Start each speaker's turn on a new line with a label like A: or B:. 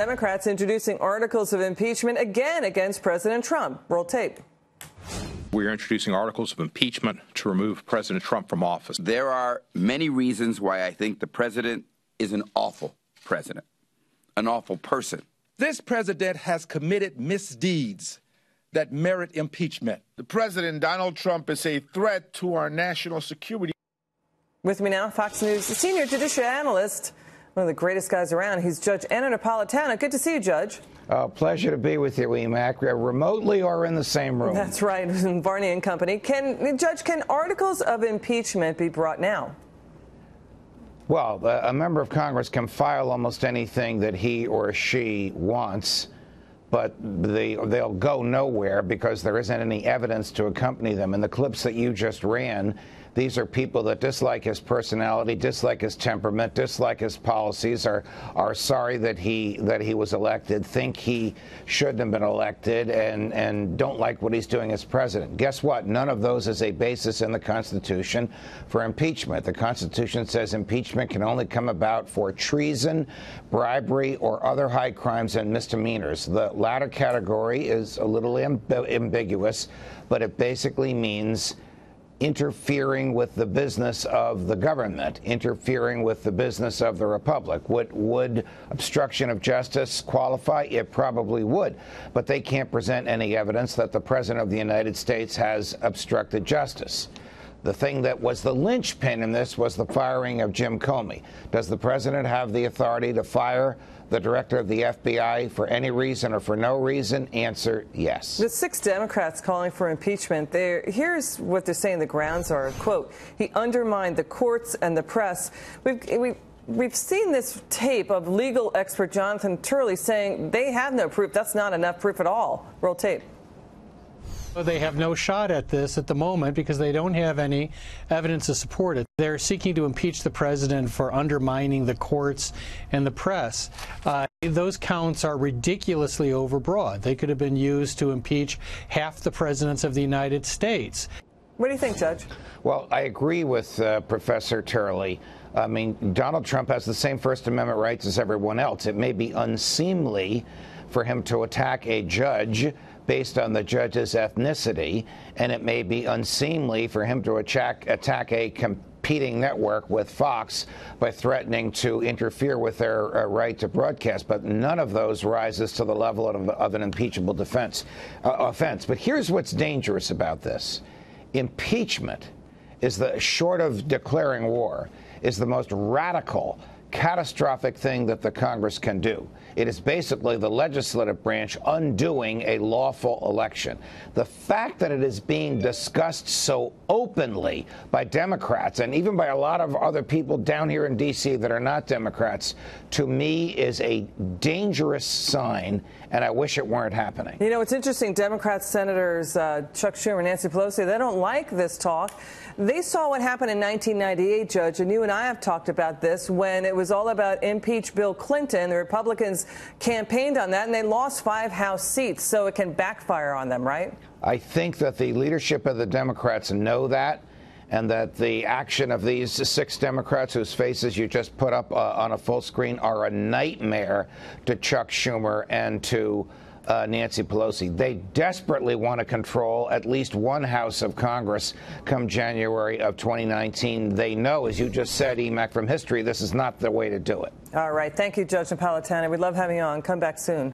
A: Democrats introducing articles of impeachment again against President Trump. Roll tape.
B: We are introducing articles of impeachment to remove President Trump from office.
C: There are many reasons why I think the president is an awful president, an awful person.
D: This president has committed misdeeds that merit impeachment.
E: The president, Donald Trump, is a threat to our national security.
A: With me now, Fox News senior judicial analyst, one of the greatest guys around. He's Judge Andrew Napolitano. Good to see you, Judge.
F: Pleasure to be with you, Emac, remotely or in the same room.
A: That's right, Barney and Company. Judge, can articles of impeachment be brought now?
F: Well, a member of Congress can file almost anything that he or she wants, but they'll go nowhere because there isn't any evidence to accompany them. And the clips that you just ran, these are people that dislike his personality, dislike his temperament, dislike his policies, are sorry that he was elected, think he shouldn't have been elected, and don't like what he's doing as president. Guess what? None of those is a basis in the Constitution for impeachment. The Constitution says impeachment can only come about for treason, bribery, or other high crimes and misdemeanors. The latter category is a little ambiguous, but it basically means interfering with the business of the government, interfering with the business of the republic. Would obstruction of justice qualify? It probably would, but they can't present any evidence that the president of the United States has obstructed justice. The thing that was the linchpin in this was the firing of Jim Comey. Does the president have the authority to fire the director of the FBI for any reason or for no reason? Answer, yes. The 6 Democrats calling for impeachment, here's what they're saying the grounds are. Quote, he undermined the courts and the press. We've seen this tape of legal expert Jonathan Turley saying they have no proof. That's not enough proof at all. Roll tape.
G: They have no shot at this at the moment because they don't have any evidence to support it. They're seeking to impeach the president for undermining the courts and the press. Those counts are ridiculously overbroad. They could have been used to impeach half the presidents of the United States.
A: What do you think, Judge?
F: Well, I agree with Professor Turley. I mean, Donald Trump has the same First Amendment rights as everyone else. It may be unseemly for him to attack a judge based on the judge's ethnicity, and it may be unseemly for him to attack a competing network with Fox by threatening to interfere with their right to broadcast. But none of those rises to the level of an impeachable offense. But here's what's dangerous about this. Impeachment is short of declaring war, is the most radical, catastrophic thing that the Congress can do. It is basically the legislative branch undoing a lawful election. The fact that it is being discussed so openly by Democrats and even by a lot of other people down here in D.C. that are not Democrats, to me is a dangerous sign, and I wish it weren't happening.
A: You know, it's interesting. Democrats, Senators Chuck Schumer, Nancy Pelosi, they don't like this talk. They saw what happened in 1998, Judge, and you and I have talked about this, when it was all about impeach Bill Clinton. The Republicans campaigned on that, and they lost 5 House seats, so it can backfire on them, right? I
F: think that the leadership of the Democrats know that, and that the action of these 6 Democrats whose faces you just put up on a full screen are a nightmare to Chuck Schumer and to Nancy Pelosi. They desperately want to control at least one House of Congress come January of 2019. They know, as you just said, Emac, from history, this is not the way to do it.
A: All right. Thank you, Judge Napolitano. We love having you on. Come back soon.